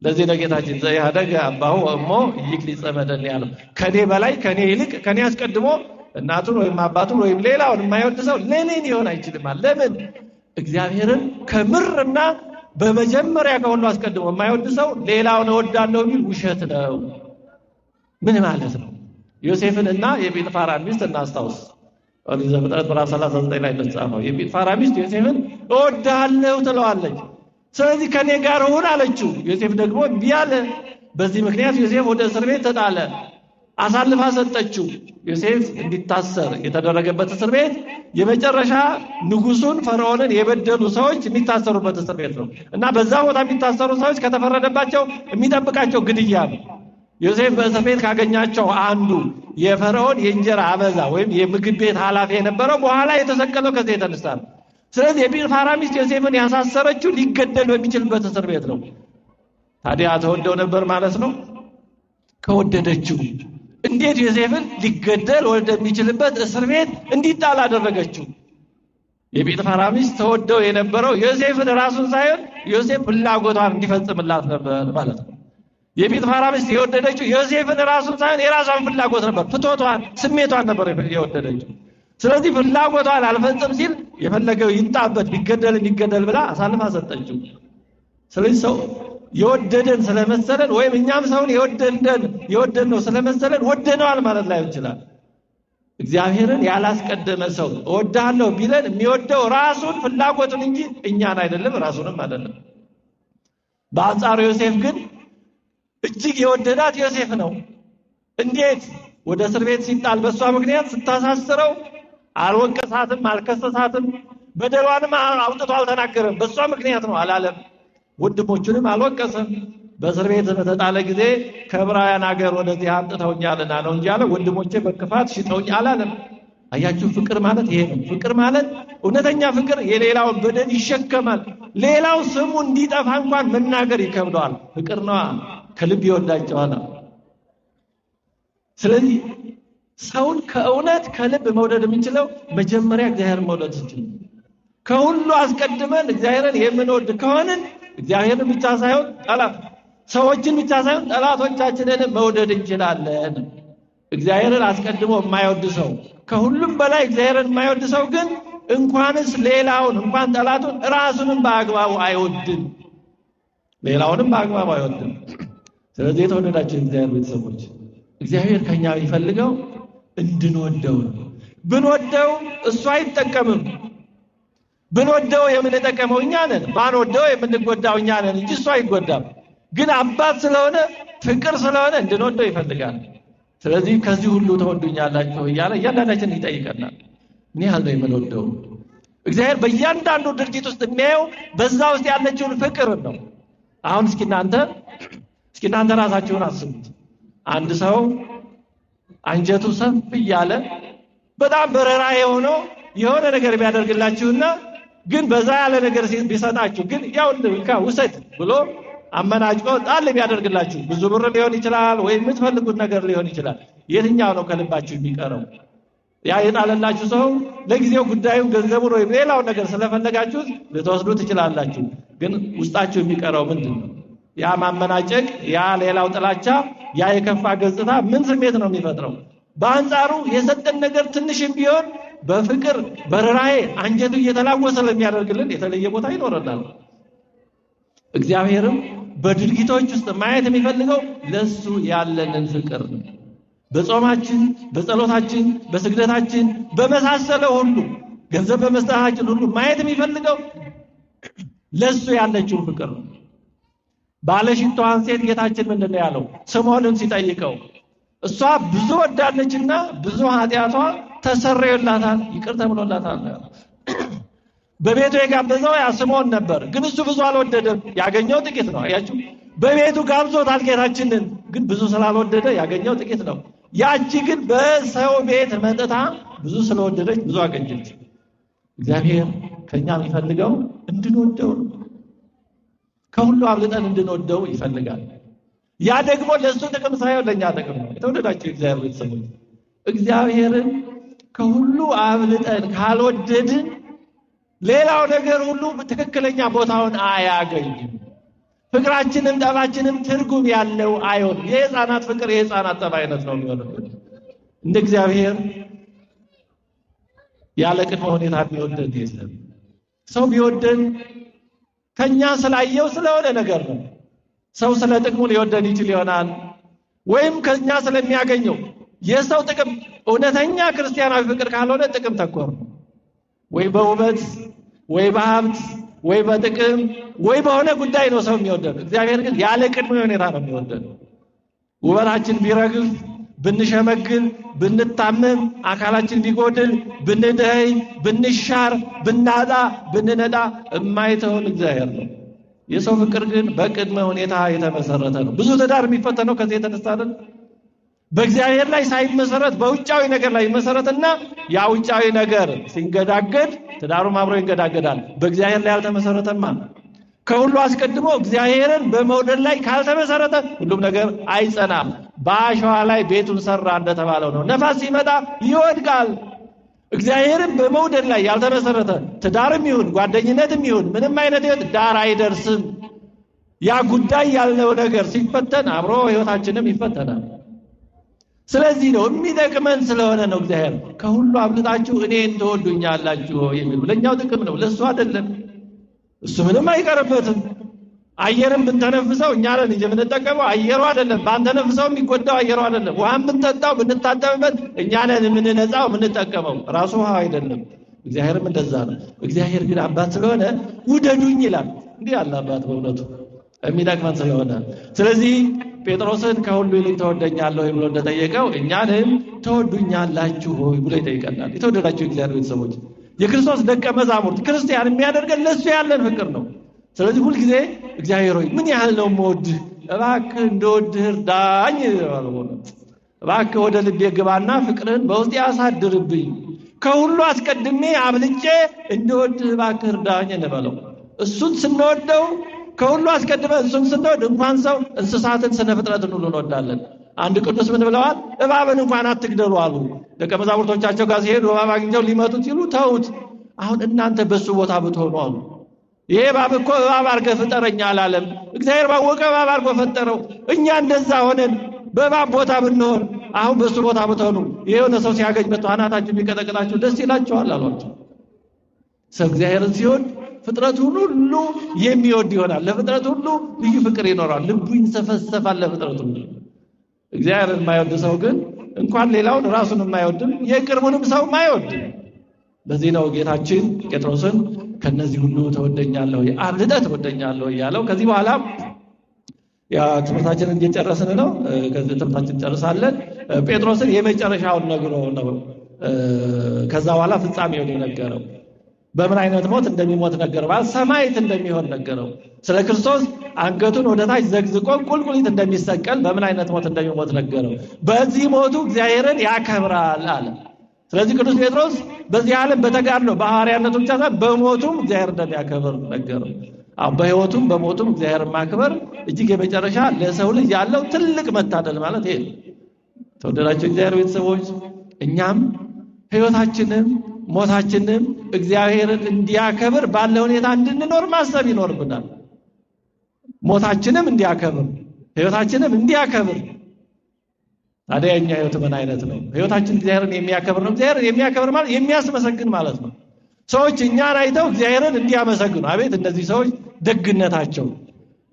ለዚህ ነው ጌታችን ዘያደገ አባሁ እሞ ይክሊ ጸመደን ያለው። ከኔ በላይ ከኔ ይልቅ ከኔ አስቀድሞ እናቱን ወይም አባቱን ወይም ሌላውን የማይወድ ሰው ለኔ ሊሆን አይችልም። ለምን? እግዚአብሔርን ከምርና በመጀመሪያ ከሁሉ አስቀድሞ የማይወድ ሰው ሌላውን እወዳለሁ ቢል ውሸት ነው። ምን ማለት ነው? ዮሴፍንና የጲጥፋራን ሚስት እናስታውስ። ኦሪት ዘፍጥረት ምዕራፍ 39 ላይ ተጻፈው። የጲጥፋራ ሚስት ዮሴፍን እወድሃለሁ ትለዋለች። ስለዚህ ከኔ ጋር ሁን አለችው። ዮሴፍ ደግሞ እምቢ አለ። በዚህ ምክንያት ዮሴፍ ወደ እስር ቤት ተጣለ። አሳልፋ ሰጠችው። ዮሴፍ እንዲታሰር የተደረገበት እስር ቤት የመጨረሻ ንጉሱን ፈርዖንን የበደሉ ሰዎች የሚታሰሩበት እስር ቤት ነው እና በዛ ቦታ የሚታሰሩ ሰዎች ከተፈረደባቸው የሚጠብቃቸው ግድያ ነው። ዮሴፍ በእስር ቤት ካገኛቸው አንዱ የፈርዖን የእንጀራ አበዛ ወይም የምግብ ቤት ኃላፊ የነበረው በኋላ የተሰቀለው ከዚህ የተነሳ ነው። ስለዚህ የጲጥፋራ ሚስት ዮሴፍን ያሳሰረችው ሊገደል በሚችልበት እስር ቤት ነው። ታዲያ ተወደው ነበር ማለት ነው። ከወደደችው እንዴት ዮሴፍን ሊገደል ወደሚችልበት እስር ቤት እንዲጣል አደረገችው? የጲጥፋራ ሚስት ተወደው የነበረው ዮሴፍን ራሱን ሳይሆን ዮሴፍ ፍላጎቷን እንዲፈጽምላት ነበር ማለት ነው። የጲጥፋራ ሚስት የወደደችው ዮሴፍን ራሱን ሳይሆን የራሷን ፍላጎት ነበር፣ ፍቶቷን፣ ስሜቷን ነበር የወደደችው። ስለዚህ ፍላጎቷን አልፈጽም ሲል የፈለገው ይንጣበት ቢገደል እንዲገደል ብላ አሳልፋ ሰጠችው። ስለዚህ ሰው የወደደን ስለመሰለን ወይም እኛም ሰውን የወደድነው ስለመሰለን ወደነዋል ማለት ላይ ይችላል። እግዚአብሔርን ያላስቀደመ ሰው እወድሃለሁ ቢለን የሚወደው ራሱን ፍላጎቱን እንጂ እኛን አይደለም፣ ራሱንም አይደለም። በአንጻሩ ዮሴፍ ግን እጅግ የወደዳት ዮሴፍ ነው። እንዴት ወደ እስር ቤት ሲጣል በሷ ምክንያት ስታሳስረው አልወቀሳትም፣ አልከሰሳትም፣ በደሏንም አውጥቶ አልተናገረም። በሷ ምክንያት ነው አላለም። ወንድሞቹንም አልወቀሰም። በእስር ቤት በተጣለ ጊዜ ከዕብራውያን ሀገር ወደዚህ አምጥተውኛልና ነው እንጂ አለ ወንድሞቼ በክፋት ሽጠውኝ አላለም። አያችሁ፣ ፍቅር ማለት ይሄ ነው። ፍቅር ማለት እውነተኛ ፍቅር የሌላውን በደል ይሸከማል። ሌላው ስሙ እንዲጠፋ እንኳን መናገር ይከብደዋል። ፍቅር ነዋ፣ ከልብ ይወዳቸዋል። ስለዚህ ሰውን ከእውነት ከልብ መውደድ የምንችለው መጀመሪያ እግዚአብሔርን መውደድ ስንችል፣ ከሁሉ አስቀድመን እግዚአብሔርን የምንወድ ከሆንን እግዚአብሔርን ብቻ ሳይሆን ሰዎችን ብቻ ሳይሆን ጠላቶቻችንን መውደድ እንችላለን። እግዚአብሔርን አስቀድሞ የማይወድ ሰው፣ ከሁሉም በላይ እግዚአብሔርን የማይወድ ሰው ግን እንኳንስ ሌላውን እንኳን ጠላቱን ራሱንም በአግባቡ አይወድም፣ ሌላውንም በአግባቡ አይወድም። ስለዚህ የተወደዳችሁ እግዚአብሔር ቤተሰቦች እግዚአብሔር ከኛ የሚፈልገው እንድንወደው ነው። ብንወደው እሱ አይጠቀምም። ብንወደው የምንጠቀመው እኛ ነን፣ ባንወደው የምንጎዳው እኛ ነን እንጂ እሱ አይጎዳም። ግን አባት ስለሆነ ፍቅር ስለሆነ እንድንወደው ይፈልጋል። ስለዚህ ከዚህ ሁሉ ተወዱኛላችሁ እያለ እያንዳንዳችን ይጠይቀናል። ምን ያህል ነው የምንወደው? እግዚአብሔር በእያንዳንዱ ድርጊት ውስጥ የሚያየው በዛ ውስጥ ያለችውን ፍቅር ነው። አሁን እስኪ እናንተ ራሳችሁን አስቡት። አንድ ሰው አንጀቱ ሰፍ እያለ በጣም በረራ የሆነው የሆነ ነገር ቢያደርግላችሁና ግን በዛ ያለ ነገር ቢሰጣችሁ ግን ያው ውሰድ ብሎ አመናጭቆ ጣል ቢያደርግላችሁ ብዙ ብር ሊሆን ይችላል ወይ የምትፈልጉት ነገር ሊሆን ይችላል። የትኛው ነው ከልባችሁ የሚቀረው? ያ የጣለላችሁ ሰው ለጊዜው ጉዳዩን ገንዘቡን ወይ ሌላው ነገር ስለፈለጋችሁ ልትወስዱ ትችላላችሁ። ግን ውስጣችሁ የሚቀረው ምንድነው? ያ ማመናጨቅ፣ ያ ሌላው ጥላቻ፣ ያ የከፋ ገጽታ ምን ስሜት ነው የሚፈጥረው? በአንጻሩ የሰጠን ነገር ትንሽም ቢሆን በፍቅር በርራዬ አንጀቱ እየተላወሰ ለሚያደርግልን የተለየ ቦታ ይኖረናል። እግዚአብሔርም በድርጊቶች ውስጥ ማየት የሚፈልገው ለሱ ያለንን ፍቅር ነው። በጾማችን፣ በጸሎታችን፣ በስግደታችን በመሳሰለው ሁሉ ገንዘብ በመስጠታችን ሁሉ ማየት የሚፈልገው ለሱ ያለችው ፍቅር ነው። ባለሽቷን ሴት ጌታችን ምንድነው ያለው? ስምዖንን ሲጠይቀው እሷ ብዙ ወዳለችና ብዙ ኃጢአቷ ተሰረየላታል፣ ይቅር ተብሎላታል። በቤቱ የጋበዘው ያ ስምዖን ነበር፣ ግን እሱ ብዙ አልወደደም። ያገኘው ጥቂት ነው። አያችሁ፣ በቤቱ ጋብዞታል ጌታችንን፣ ግን ብዙ ስላልወደደ ያገኘው ጥቂት ነው። ያቺ ግን በሰው ቤት መጥታ ብዙ ስለወደደች ብዙ አገኘች። እግዚአብሔር ከኛ የሚፈልገው እንድንወደው ነው። ከሁሉ አብልጠን እንድንወደው ይፈልጋል። ያ ደግሞ ለሱ ጥቅም ሳይሆን ለኛ ጥቅም ነው። የተወደዳችሁ እግዚአብሔር ቤተሰቦች እግዚአብሔርን ከሁሉ አብልጠን ካልወደድን ሌላው ነገር ሁሉ ትክክለኛ ቦታውን አያገኝም። ፍቅራችንም ጠባችንም ትርጉም ያለው አይሆንም። የሕፃናት ፍቅር የሕፃናት ጠብ አይነት ነው የሚሆነው። እንደ እግዚአብሔር ያለ ቅድመ ሁኔታ ቢወደን የለም። ሰው ቢወደን ከኛ ስላየው ስለሆነ ነገር ነው። ሰው ስለ ጥቅሙ ሊወደን ይችል ይሆናል፣ ወይም ከኛ ስለሚያገኘው። የሰው ጥቅም እውነተኛ ክርስቲያናዊ ፍቅር ካልሆነ ጥቅም ተኮር ነው። ወይ በውበት ወይ በሀብት ወይ በጥቅም ወይ በሆነ ጉዳይ ነው ሰው የሚወደን። እግዚአብሔር ግን ያለ ቅድመ ሁኔታ ነው የሚወደን። ውበታችን ቢረግፍ፣ ብንሸመግል፣ ብንታመም፣ አካላችን ቢጎድል፣ ብንደኸይ፣ ብንሻር፣ ብናጣ፣ ብንነጣ የማይተውን እግዚአብሔር ነው። የሰው ፍቅር ግን በቅድመ ሁኔታ የተመሰረተ ነው። ብዙ ትዳር የሚፈተነው ከዚህ የተነሳ አይደል? በእግዚአብሔር ላይ ሳይመሰረት በውጫዊ ነገር ላይ መሰረትና ያ ውጫዊ ነገር ሲንገዳገድ ትዳሩም አብሮ ይንገዳገዳል። በእግዚአብሔር ላይ ያልተመሰረተማ ከሁሉ አስቀድሞ እግዚአብሔርን በመውደድ ላይ ካልተመሰረተ ሁሉም ነገር አይጸናም። በአሸዋ ላይ ቤቱን ሰራ እንደተባለው ነው። ነፋስ ሲመጣ ይወድቃል። እግዚአብሔርን በመውደድ ላይ ያልተመሰረተ ትዳርም ይሁን ጓደኝነትም ይሁን ምንም አይነት ህይወት ዳር አይደርስም። ያ ጉዳይ ያለው ነገር ሲፈተን አብሮ ህይወታችንም ይፈተናል። ስለዚህ ነው የሚጠቅመን ስለሆነ ነው እግዚአብሔር ከሁሉ አብልጣችሁ እኔን ትወዱኛላችሁ የሚል። ለኛው ጥቅም ነው፣ ለሱ አይደለም። እሱ ምንም አይቀርበትም። አየርን ብንተነፍሰው እኛ ነን የምንጠቀመው፣ አየሩ አይደለም። ባንተነፍሰው የሚጎዳው አየሩ አይደለም። ውሃን ብንጠጣው ብንታጠብበት እኛ ነን የምንነጻው የምንጠቀመው፣ ራሱ ውሃ አይደለም። እግዚአብሔርም እንደዛ ነው። እግዚአብሔር ግን አባት ስለሆነ ውደዱኝ ይላል። እንዲህ ያለ አባት በእውነቱ የሚጠቅመን ስለሆነ፣ ስለዚህ ጴጥሮስን ከሁሉ ይልቅ ተወደኛለህ ብሎ እንደጠየቀው እኛንም ተወዱኛላችሁ ሆይ ብሎ ይጠይቀናል። የተወደዳችሁ እግዚአብሔር ቤተሰቦች፣ የክርስቶስ ደቀ መዛሙርት ክርስቲያን የሚያደርገን ለሱ ያለን ፍቅር ነው። ስለዚህ ሁል ጊዜ እግዚአብሔር ሆይ ምን ያህል ነው የምወድህ፣ እባክህ እንደወድህ እርዳኝ። እባክህ ወደ ልቤ ግባና ፍቅርህን በውስጤ አሳድርብኝ፣ ከሁሉ አስቀድሜ አብልጬ እንደወድህ እባክህ እርዳኝ እንበለው። እሱን ስንወደው ከሁሉ አስቀድመን እሱን ስንወድ እንኳን ሰው እንስሳትን ስነ ፍጥረትን ሁሉ እንወዳለን። አንድ ቅዱስ ምን ብለዋል? እባብን እንኳን አትግደሉ አሉ። ደቀ መዛሙርቶቻቸው ጋር ሲሄዱ እባብ አግኝተው ሊመቱት ሲሉ ተውት፣ አሁን እናንተ በሱ ቦታ ብትሆኑ አሉ። ይሄ እባብ እኮ እባብ አድርገህ ፍጠረኝ አላለም። እግዚአብሔር ባወቀ እባብ አድርጎ ፈጠረው። እኛ እንደዛ ሆነን በእባብ ቦታ ብንሆን አሁን በሱ ቦታ ብትሆኑ የሆነ ሰው ሲያገኝ በአናታችሁ ቢቀጠቅጣችሁ ደስ ይላችኋል አሏቸው። ሰው እግዚአብሔርን ሲሆን ፍጥረቱን ሁሉ የሚወድ ይሆናል። ለፍጥረት ሁሉ ልዩ ፍቅር ይኖራል። ልቡ ይንሰፈሰፋል ለፍጥረቱ ሁሉ። እግዚአብሔርን የማይወድ ሰው ግን እንኳን ሌላውን ራሱን የማይወድም የቅርቡንም ሰው የማይወድም። ለዚህ ነው ጌታችን ጴጥሮስን ከነዚህ ሁሉ ተወደኛለህ አብልጠህ ተወደኛለህ ያለው። ከዚህ በኋላ ያ ትምህርታችንን እየጨረስን ነው። ከዚህ ትምህርታችን ጨርሳለን። ጴጥሮስን የመጨረሻውን ነግሮ ነው ከዛ በኋላ ፍጻሜውን ነገረው። በምን አይነት ሞት እንደሚሞት ነገረው። ሰማዕት እንደሚሆን ነገረው። ስለ ክርስቶስ አንገቱን ወደ ታች ዘግዝቆ ቁልቁሊት እንደሚሰቀል በምን አይነት ሞት እንደሚሞት ነገረው። በዚህ ሞቱ እግዚአብሔርን ያከብራል አለ። ስለዚህ ቅዱስ ጴጥሮስ በዚህ ዓለም በተጋድሎ በሐዋርያነቱ ብቻ ሳይሆን በሞቱም እግዚአብሔር እንደሚያከብር ነገረው። በሕይወቱም በሞቱም እግዚአብሔርን ማክበር እጅግ የመጨረሻ ለሰው ልጅ ያለው ትልቅ መታደል ማለት ይሄ ነው። ተወደዳችሁ እግዚአብሔር ቤተሰቦች፣ እኛም ሕይወታችንም ሞታችንም እግዚአብሔርን እንዲያከብር ባለ ሁኔታ እንድንኖር ማሰብ ይኖርብናል። ሞታችንም እንዲያከብር ሕይወታችንም እንዲያከብር። ታዲያ የኛ ሕይወት ምን አይነት ነው? ሕይወታችን እግዚአብሔርን የሚያከብር ነው። እግዚአብሔርን የሚያከብር ማለት የሚያስመሰግን ማለት ነው። ሰዎች እኛን አይተው እግዚአብሔርን እንዲያመሰግኑ፣ አቤት እነዚህ ሰዎች ደግነታቸው፣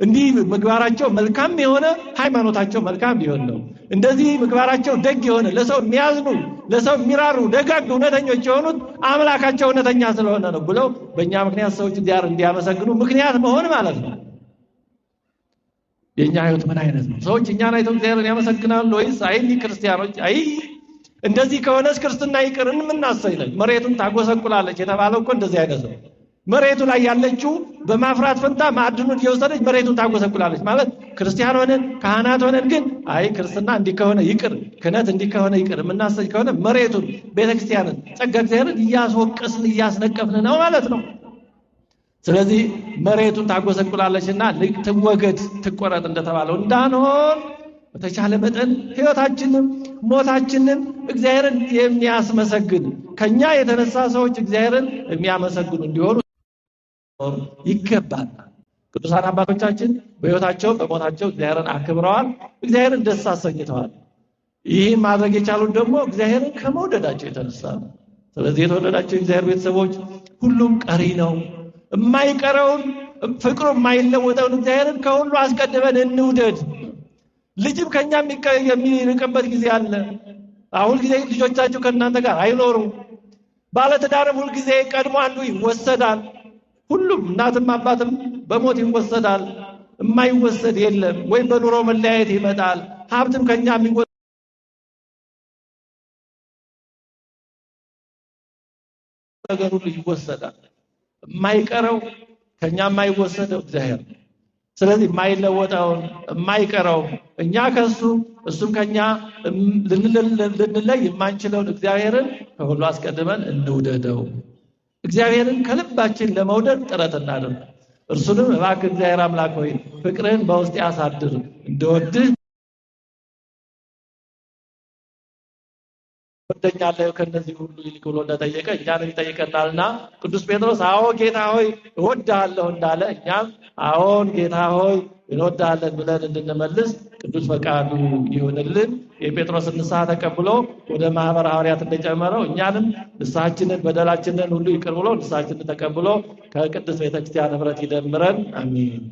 እንዲህ ምግባራቸው መልካም የሆነ ሃይማኖታቸው መልካም ቢሆን ነው፣ እንደዚህ ምግባራቸው ደግ የሆነ ለሰው የሚያዝኑ ለሰው የሚራሩ ደጋግ እውነተኞች የሆኑት አምላካቸው እውነተኛ ስለሆነ ነው ብለው በእኛ ምክንያት ሰዎች እግዚአብሔርን እንዲያመሰግኑ ምክንያት መሆን ማለት ነው። የኛ ሕይወት ምን አይነት ነው? ሰዎች እኛን አይተው እግዚአብሔርን ያመሰግናሉ ወይስ አይ ክርስቲያኖች አይ እንደዚህ ከሆነስ ክርስትና ይቅርን ምናሰይለን መሬቱን ታጎሰቁላለች የተባለው እኮ እንደዚህ አይነት ነው። መሬቱ ላይ ያለችው በማፍራት ፈንታ ማዕድኑን እየወሰደች መሬቱን ታጎሰቁላለች ማለት ክርስቲያን ሆነን ካህናት ሆነን ግን አይ ክርስትና እንዲህ ከሆነ ይቅር፣ ክህነት እንዲህ ከሆነ ይቅር የምናሰይ ከሆነ መሬቱን ቤተክርስቲያንን ጸጋ እግዚአብሔርን እያስወቀስን እያስነቀፍን ነው ማለት ነው። ስለዚህ መሬቱን ታጎሰቁላለችና ትወገድ ትቆረጥ እንደተባለው እንዳንሆን በተቻለ መጠን ሕይወታችንም ሞታችንም እግዚአብሔርን የሚያስመሰግን ከኛ የተነሳ ሰዎች እግዚአብሔርን የሚያመሰግኑ እንዲሆኑ ይገባል። ቅዱሳን አባቶቻችን በሕይወታቸው በሞታቸው እግዚአብሔርን አክብረዋል፣ እግዚአብሔርን ደስ አሰኝተዋል። ይህን ማድረግ የቻሉት ደግሞ እግዚአብሔርን ከመውደዳቸው የተነሳ ነው። ስለዚህ የተወደዳቸው እግዚአብሔር ቤተሰቦች ሁሉም ቀሪ ነው። የማይቀረውን ፍቅሩ የማይለወጠውን እግዚአብሔርን ከሁሉ አስቀድመን እንውደድ። ልጅም ከኛ የሚርቅበት ጊዜ አለ። አሁን ጊዜ ልጆቻችሁ ከእናንተ ጋር አይኖሩም። ባለትዳርም ሁል ጊዜ ቀድሞ አንዱ ይወሰዳል። ሁሉም እናትም አባትም በሞት ይወሰዳል። የማይወሰድ የለም። ወይም በኑሮ መለያየት ይመጣል። ሀብትም ከኛ የሚወሰድ ነገር ሁሉ ይወሰዳል። የማይቀረው ከኛ የማይወሰደው እግዚአብሔር። ስለዚህ የማይለወጠውን የማይቀረው እኛ ከሱ እሱም ከኛ ልንለይ የማንችለውን እግዚአብሔርን ከሁሉ አስቀድመን እንውደደው። እግዚአብሔርን ከልባችን ለመውደድ ጥረት እናድርግ። እርሱንም እባክህ እግዚአብሔር አምላክ ሆይ ፍቅርህን በውስጤ አሳድር እንደወድህ ወደኛለሁ ከነዚህ ሁሉ ይልቅ ብሎ እንደጠየቀ እኛንም ይጠይቀናልና ቅዱስ ጴጥሮስ አዎ ጌታ ሆይ እወድሃለሁ እንዳለ እኛም አዎን ጌታ ሆይ እንወድሃለን ብለን እንድንመልስ ቅዱስ ፈቃዱ ይሁንልን። የጴጥሮስን ንስሐ ተቀብሎ ወደ ማህበረ ሐዋርያት እንደጨመረው እኛንም ንስሐችንን በደላችንን ሁሉ ይቅር ብሎ ንስሐችንን ተቀብሎ ከቅድስት ቤተክርስቲያን ኅብረት ይደምረን። አሜን።